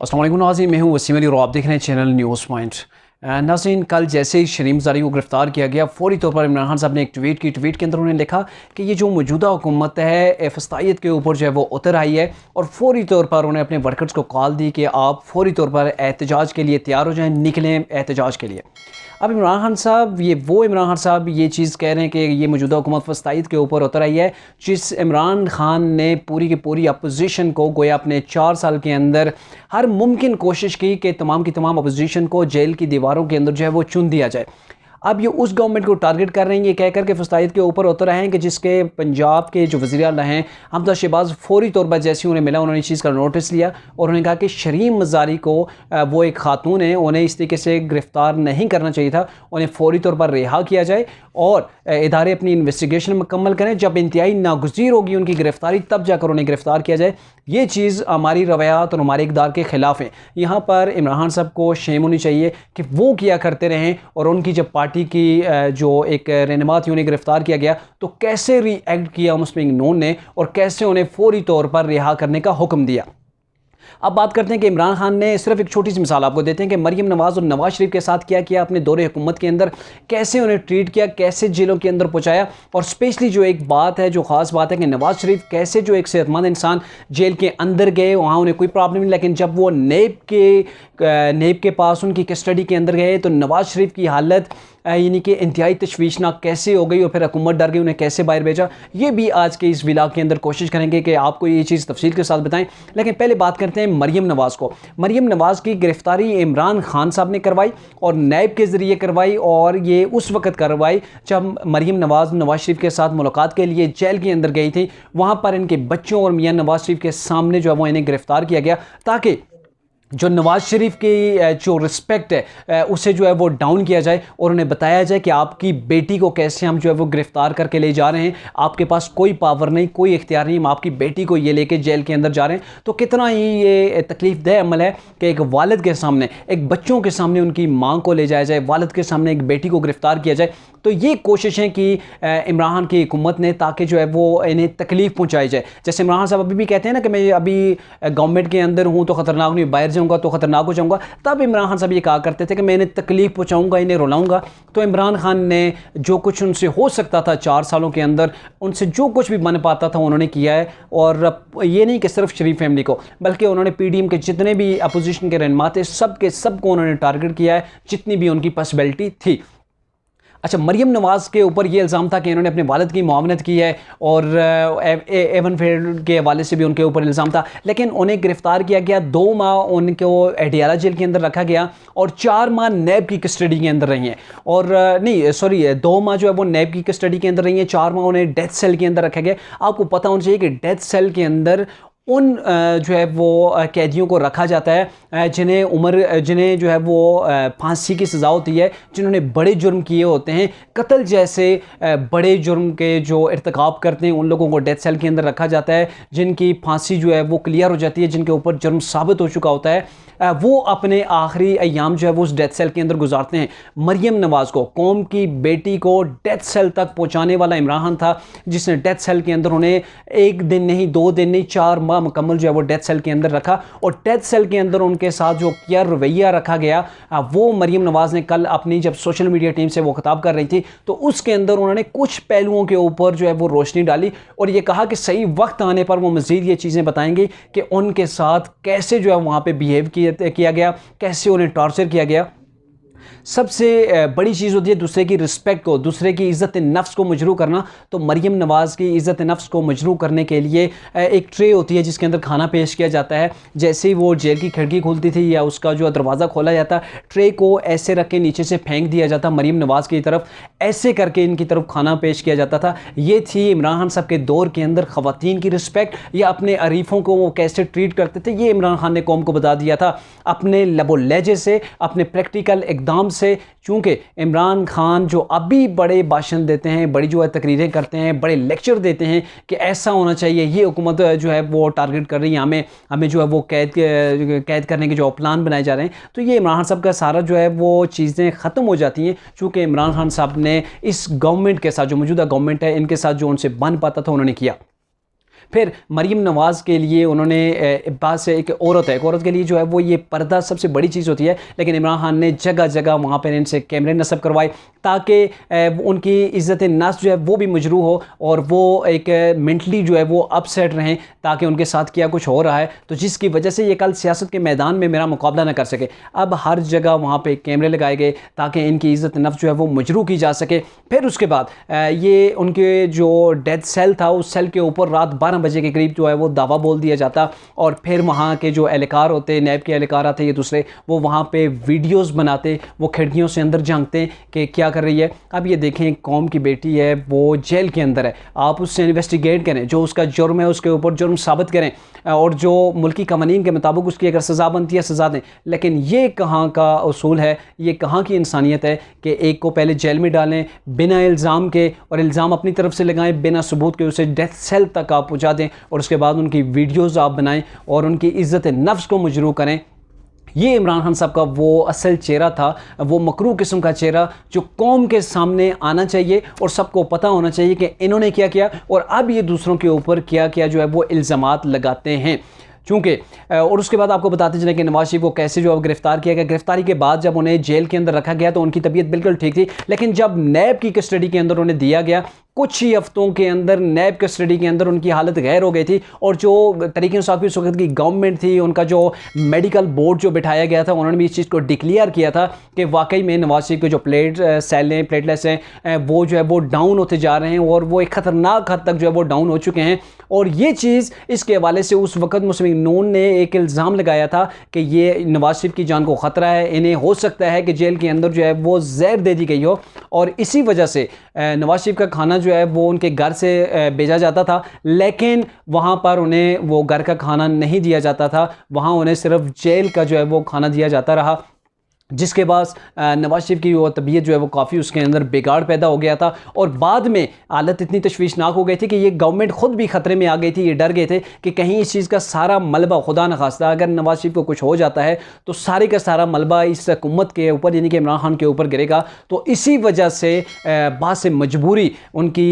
अस्सलाम वालेकुम नाज़रीन, मैं हूँ वसीम अली और आप देख रहे हैं चैनल न्यूज़ पॉइंट। नाज़रीन, कल जैसे ही शरीम ज़ारी को गिरफ़्तार किया गया, फ़ौरी तौर पर इमरान खान साहब ने एक ट्वीट के अंदर उन्होंने लिखा कि ये जो मौजूदा हुकूमत है फ़स्तायत के ऊपर जो है वो उतर आई है और फ़ौरी तौर पर उन्हें अपने वर्कर्स को कॉल दी कि आप फ़ौरी तौर पर एहतजाज के लिए तैयार हो जाएँ, निकलें एहतजाज के लिए। अब इमरान खान साहब इमरान खान साहब ये चीज़ कह रहे हैं कि ये मौजूदा हुकूमत फ़स्तायत के ऊपर उतर आई है, जिस इमरान खान ने पूरी की पूरी अपोजिशन को गोया अपने 4 साल के अंदर हर मुमकिन कोशिश की कि तमाम की तमाम अपोजिशन को जेल की दीवारों के अंदर जो है वो चुन दिया जाए। अब ये उस गवर्नमेंट को टारगेट कर रहे हैं, ये कह कर के फ़स्तायत के ऊपर उतर आए हैं कि जिसके पंजाब के जो वज़ीर आला हैं हमजा शहबाज, फ़ौरी तौर पर जैसे उन्हें मिला उन्होंने इस चीज़ का नोटिस लिया और उन्होंने कहा कि शरीम ज़ारी को वो एक खातून है, उन्हें इस तरीके से गिरफ़्तार नहीं करना चाहिए था, उन्हें फ़ौरी तौर पर रिहा किया जाए और इदारे अपनी इन्वेस्टिगेशन मुकम्मल करें। जब इंतहाई नागुज़ीर होगी उनकी गिरफ़्तारी तब जाकर उन्हें गिरफ़्तार किया जाए। ये चीज़ हमारी रवायात और हमारे इक़दार के ख़िलाफ़ है। यहाँ पर इमरान खान साहब को शेम होनी चाहिए कि वो किया करते रहें और उनकी जब पार्टी की जो एक रहनुमा थी उन्हें गिरफ़्तार किया गया तो कैसे रिएक्ट किया मुस्लिम नून ने और कैसे उन्हें फ़ौरी तौर पर रिहा करने का हुक्म दिया। अब बात करते हैं कि इमरान खान ने सिर्फ एक छोटी सी मिसाल आपको देते हैं कि मरीम नवाज़ और नवाज़ शरीफ के साथ क्या किया अपने दौरे हुकूमत के अंदर, कैसे उन्हें ट्रीट किया, कैसे जेलों के अंदर पहुँचाया। और स्पेशली जो एक बात है, जो ख़ास बात है कि नवाज़ शरीफ कैसे जो एक सेहतमंद इंसान जेल के अंदर गए, वहाँ उन्हें कोई प्रॉब्लम नहीं, लेकिन जब वो नेब के पास उनकी कस्टडी के अंदर गए तो नवाज़ शरीफ की हालत यानी कि इंतहाई तशवीशनाक कैसे हो गई और फिर हुकूमत डर गई, उन्हें कैसे बाहर भेजा। ये भी आज के इस व्लॉग के अंदर कोशिश करेंगे कि आपको ये चीज़ तफसील के साथ बताएं। लेकिन पहले बात करते हैं मरीम नवाज़ को। मरीम नवाज़ की गिरफ़्तारी इमरान खान साहब ने करवाई और नैब के ज़रिए करवाई और ये उस वक़्त करवाई जब मरीम नवाज़ नवाज़ शरीफ के साथ मुलाकात के लिए जेल के अंदर गई थी। वहाँ पर इनके बच्चों और मियाँ नवाज़ शरीफ के सामने जो है वो इन्हें गिरफ़्तार किया गया ताकि जो नवाज़ शरीफ की जो रिस्पेक्ट है उसे जो है वो डाउन किया जाए और उन्हें बताया जाए कि आपकी बेटी को कैसे हम जो है वो गिरफ़्तार करके ले जा रहे हैं, आपके पास कोई पावर नहीं, कोई इख्तियार नहीं, हम आपकी बेटी को ये लेके जेल के अंदर जा रहे हैं। तो कितना ही ये तकलीफ़देह अमल है कि एक वालिद के सामने, एक बच्चों के सामने उनकी माँ को ले जाया जाए, वालिद के सामने एक बेटी को गिरफ़्तार किया जाए। तो ये कोशिशें की इमरान खान की हुकूमत ने ताकि जो है वो इन्हें तकलीफ़ पहुँचाई जाए। जैसे इमरान खान साहब अभी भी कहते हैं ना कि मैं अभी गवर्नमेंट के अंदर हूँ तो ख़तरनाक नहीं, बाहर जाऊँगा तो ख़तरनाक हो जाऊँगा। तब इमरान खान साहब ये कहा करते थे कि मैं इन्हें तकलीफ़ पहुँचाऊँगा, इन्हें रुलाऊँगा। तो इमरान खान ने जो कुछ उनसे हो सकता था 4 सालों के अंदर, उनसे जो कुछ भी बन पाता था उन्होंने किया है। और ये नहीं कि सिर्फ शरीफ फैमिली को, बल्कि उन्होंने PDM के जितने भी अपोजिशन के रहनुमा थे सब के सब को उन्होंने टारगेट किया है, जितनी भी उनकी पॉसिबिलिटी थी। अच्छा, मरीम नवाज़ के ऊपर ये इल्ज़ाम था कि इन्होंने अपने वालिद की मुआवनत की है और एवन फेड के हवाले से भी उनके ऊपर इल्ज़ाम था, लेकिन उन्हें गिरफ़्तार किया गया। 2 माह उनको एडियाला जेल के अंदर रखा गया और 4 माह नैब की कस्टडी के अंदर रही हैं। और नहीं सॉरी 2 माह जो है वो नैब की कस्टडी के अंदर रही हैं, 4 माह उन्हें डेथ सेल के अंदर रखा गया। आपको पता होना चाहिए कि डेथ सेल के अंदर उन जो है वो कैदियों को रखा जाता है जिन्हें जो है वो फांसी की सज़ा होती है, जिन्होंने बड़े जुर्म किए होते हैं, कत्ल जैसे बड़े जुर्म के जो इर्तिकाब करते हैं उन लोगों को डेथ सेल के अंदर रखा जाता है, जिनकी फांसी जो है वो क्लियर हो जाती है, जिनके ऊपर जुर्म साबित हो चुका होता है, वो अपने आखिरी अय्याम जो है वो उस डेथ सेल के अंदर गुजारते हैं। मरीम नवाज़ को, कौम की बेटी को डेथ सेल तक पहुँचाने वाला इमरान खान था, जिसने डेथ सेल के अंदर उन्हें 1 दिन नहीं, 2 दिन नहीं, 4 माह मुकम्मल जो है वो डेथ सेल के अंदर रखा। और डेथ सेल के अंदर उनके साथ जो किया रवैया रखा गया, वो मरीम नवाज़ ने कल अपनी जब सोशल मीडिया टीम से वो खिताब कर रही थी तो उसके अंदर उन्होंने कुछ पहलुओं के ऊपर जो है वो रोशनी डाली और ये कहा कि सही वक्त आने पर वो मज़ीद ये चीज़ें बताएंगी कि उनके साथ कैसे जो है वहाँ पे बिहेव किया गया, कैसे उन्हें टॉर्चर किया गया। सबसे बड़ी चीज़ होती है दूसरे की रिस्पेक्ट को, दूसरे की इज़्ज़त नफ्स को मजरू करना। तो मरीम नवाज़ की इज़्ज़त नफ्स को मजरू करने के लिए एक ट्रे होती है जिसके अंदर खाना पेश किया जाता है। जैसे ही वो जेल की खिड़की खुलती थी या उसका जो दरवाज़ा खोला जाता, ट्रे को ऐसे रख के नीचे से फेंक दिया जाता मरीम नवाज़ की तरफ, ऐसे करके इनकी तरफ खाना पेश किया जाता था। ये थी इमरान खान साहब के दौर के अंदर ख़वातीन की रिस्पेक्ट, या अपने अरीफों को वो कैसे ट्रीट करते थे, ये इमरान खान ने कौम को बता दिया था अपने लबो लहजे से, अपने प्रैक्टिकल इक़दाम से। चूँकि इमरान खान जो अभी बड़े भाषण देते हैं, बड़ी जो है तकरीरें करते हैं, बड़े लेक्चर देते हैं कि ऐसा होना चाहिए, ये हुकूमत जो है वो टारगेट कर रही है हमें जो है वो कैद करने के जो प्लान बनाए जा रहे हैं, तो ये इमरान खान साहब का सारा जो है वो चीज़ें ख़त्म हो जाती हैं। चूँकि इमरान खान साहब ने इस गवर्नमेंट के साथ, जो मौजूदा गवर्नमेंट है, इनके साथ जो उनसे बन पाता था उन्होंने किया। फिर मरीम नवाज़ के लिए उन्होंने बात से एक औरत के लिए जो है वो ये पर्दा सबसे बड़ी चीज़ होती है, लेकिन इमरान खान ने जगह जगह वहाँ पर इनसे कैमरे नस्ब करवाए ताकि उनकी इज़्ज़त नफ्स जो है वो भी मजरू हो और वो एक मेंटली जो है वो अपसेट रहें, ताकि उनके साथ क्या कुछ हो रहा है तो जिसकी वजह से ये कल सियासत के मैदान में मेरा मुकाबला ना कर सके। अब हर जगह वहाँ पे कैमरे लगाए गए ताकि इनकी इज़्ज़त नफ्स जो है वो मजरू की जा सके। फिर उसके बाद ये उनके जो डेथ सेल था उस सेल के ऊपर रात 12 बजे के करीब जो है वो दावा बोल दिया जाता और फिर वहाँ के जो एहलकार होते, नैब के एहलकार आते ये दूसरे, वो वहाँ पे वीडियोस बनाते, वो खिड़कियों से अंदर झांकते कि क्या कर रही है। अब ये देखें, एक कौम की बेटी है वो जेल के अंदर है, आप उससे इन्वेस्टिगेट करें, जो उसका जुर्म है उसके ऊपर जुर्म साबित करें और जो मुल्की कवानीन के मुताबिक उसकी अगर सज़ा बनती है सज़ा दें। लेकिन ये कहाँ का उसूल है, ये कहाँ की इंसानियत है कि एक को पहले जेल में डालें बिना इल्ज़ाम के और इल्ज़ाम अपनी तरफ से लगाएं बिना सबूत के, उसे डेथ सेल तक आप पहुँचा दें और उसके बाद उनकी वीडियोज़ आप बनाएं और उनकी इज़्ज़त नफ्स को मजरू करें। ये इमरान खान साहब का वो असल चेहरा था, वो मकरू किस्म का चेहरा जो कौम के सामने आना चाहिए और सबको पता होना चाहिए कि इन्होंने क्या किया और अब ये दूसरों के ऊपर क्या क्या जो है वो इल्ज़ामात लगाते हैं। चूँकि और उसके बाद आपको बताते चलें कि नवाज शरीफ को कैसे जो अब गिरफ़्तार किया गया। गिरफ़्तारी के बाद जब उन्हें जेल के अंदर रखा गया तो उनकी तबीयत बिल्कुल ठीक थी, लेकिन जब नैब की कस्टडी के अंदर उन्हें दिया गया कुछ ही हफ्तों के अंदर नैब कस्टडी के अंदर उनकी हालत गैर हो गई थी और जो तरीके इंसाफ उस वक्त की गवर्नमेंट थी, उनका जो मेडिकल बोर्ड जो बिठाया गया था, उन्होंने भी इस चीज़ को डिक्लेयर किया था कि वाकई में नवाज शरीफ के जो प्लेटलेट्स हैं वो जो है वो डाउन होते जा रहे हैं और वो एक ख़तरनाक हद तक जो है वो डाउन हो चुके हैं। और ये चीज़ इसके हवाले से उस वक्त मुस्लिम नून ने एक इल्ज़ाम लगाया था कि ये नवाज शरीफ की जान को ख़तरा है, इन्हें हो सकता है कि जेल के अंदर जो है वो जहर दे दी गई हो और इसी वजह से नवाज शरीफ का खाना जो है वो उनके घर से भेजा जाता था, लेकिन वहाँ पर उन्हें वो घर का खाना नहीं दिया जाता था, वहाँ उन्हें सिर्फ जेल का जो है वो खाना दिया जाता रहा, जिसके बाद नवाज शरीफ की वो तबीयत जो है वो काफ़ी उसके अंदर बिगाड़ पैदा हो गया था और बाद में हालत इतनी तशवीशनाक हो गई थी कि ये गवर्नमेंट ख़ुद भी ख़तरे में आ गई थी। ये डर गए थे कि कहीं इस चीज़ का सारा मलबा, खुदा न खास्ता अगर नवाज शरीफ को कुछ हो जाता है तो सारे का सारा मलबा इस हुकूमत के ऊपर यानी कि इमरान खान के ऊपर गिरेगा। तो इसी वजह से बाद से मजबूरी उनकी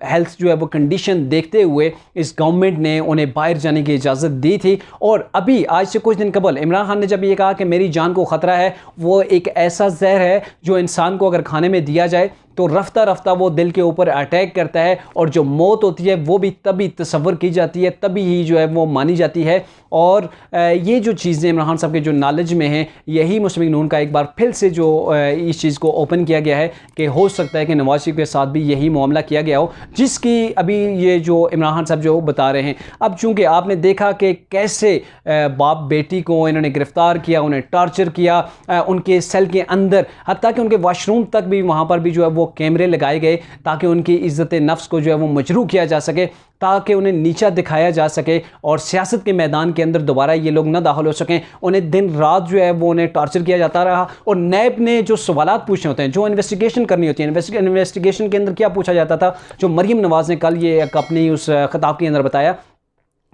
हेल्थ जो है वो कंडीशन देखते हुए इस गवर्नमेंट ने उन्हें बाहर जाने की इजाज़त दी थी। और अभी आज से कुछ दिन कबल इमरान खान ने जब ये कहा कि मेरी जान को ख़तरा है, वो एक ऐसा जहर है जो इंसान को अगर खाने में दिया जाए तो रफ्ता रफ्ता वो दिल के ऊपर अटैक करता है और जो मौत होती है वो भी तभी तस्वर की जाती है, तभी ही जो है वो मानी जाती है। और ये जो चीज़ें इमरान खान साहब के जो नॉलेज में हैं, यही मुस्लिम लीग नून का एक बार फिर से जो इस चीज़ को ओपन किया गया है कि हो सकता है कि नवाज शरीफ के साथ भी यही मामला किया गया हो, जिसकी अभी ये जो इमरान खान साहब जो बता रहे हैं। अब चूँकि आपने देखा कि कैसे बाप बेटी को इन्होंने गिरफ़्तार किया, उन्हें टॉर्चर किया, उनके सेल के अंदर हत्ता कि उनके वाशरूम तक भी वहाँ पर भी जो है वो कैमरे लगाए गए ताकि उनकी इज़्ज़त नफ्स को जो है वो मजरू किया जा सके, ताकि उन्हें नीचा दिखाया जा सके और सियासत के मैदान के अंदर दोबारा ये लोग ना दाखिल हो सकें। उन्हें दिन रात जो है वो उन्हें टॉर्चर किया जाता रहा और नैब ने जो सवालात पूछने होते हैं, जो इन्वेस्टिगेशन करनी होती है, इन्वेस्टिगेशन के अंदर क्या पूछा जाता था, जो मरीम नवाज़ ने कल ये अपनी उस खिताब के अंदर बताया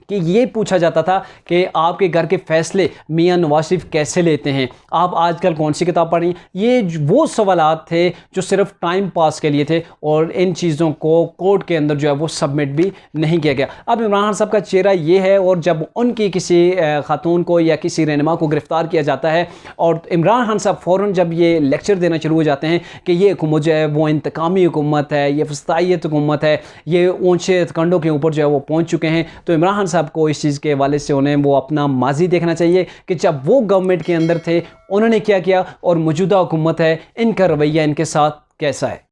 कि ये पूछा जाता था कि आपके घर के फ़ैसले मियां नवाज शरीफ कैसे लेते हैं, आप आजकल कौन सी किताब पढ़ रही हैं। ये वो सवालात थे जो सिर्फ टाइम पास के लिए थे और इन चीज़ों को कोर्ट के अंदर जो है वो सबमिट भी नहीं किया गया। अब इमरान खान साहब का चेहरा ये है और जब उनकी किसी खातून को या किसी रहनुमा को गिरफ़्तार किया जाता है और इमरान खान साहब फ़ौरन जब ये लेक्चर देना शुरू हो जाते हैं कि ये हुकूमत जो है वो इंतकामी हुकूमत है, ये फस्तायत हुकूमत है, ये ऊँचे कंडों के ऊपर जो है वो पहुँच चुके हैं, तो इमरान खान आपको इस चीज़ के हवाले से उन्हें वो अपना माजी देखना चाहिए कि जब वो गवर्नमेंट के अंदर थे उन्होंने क्या किया और मौजूदा हुकूमत है इनका रवैया इनके साथ कैसा है।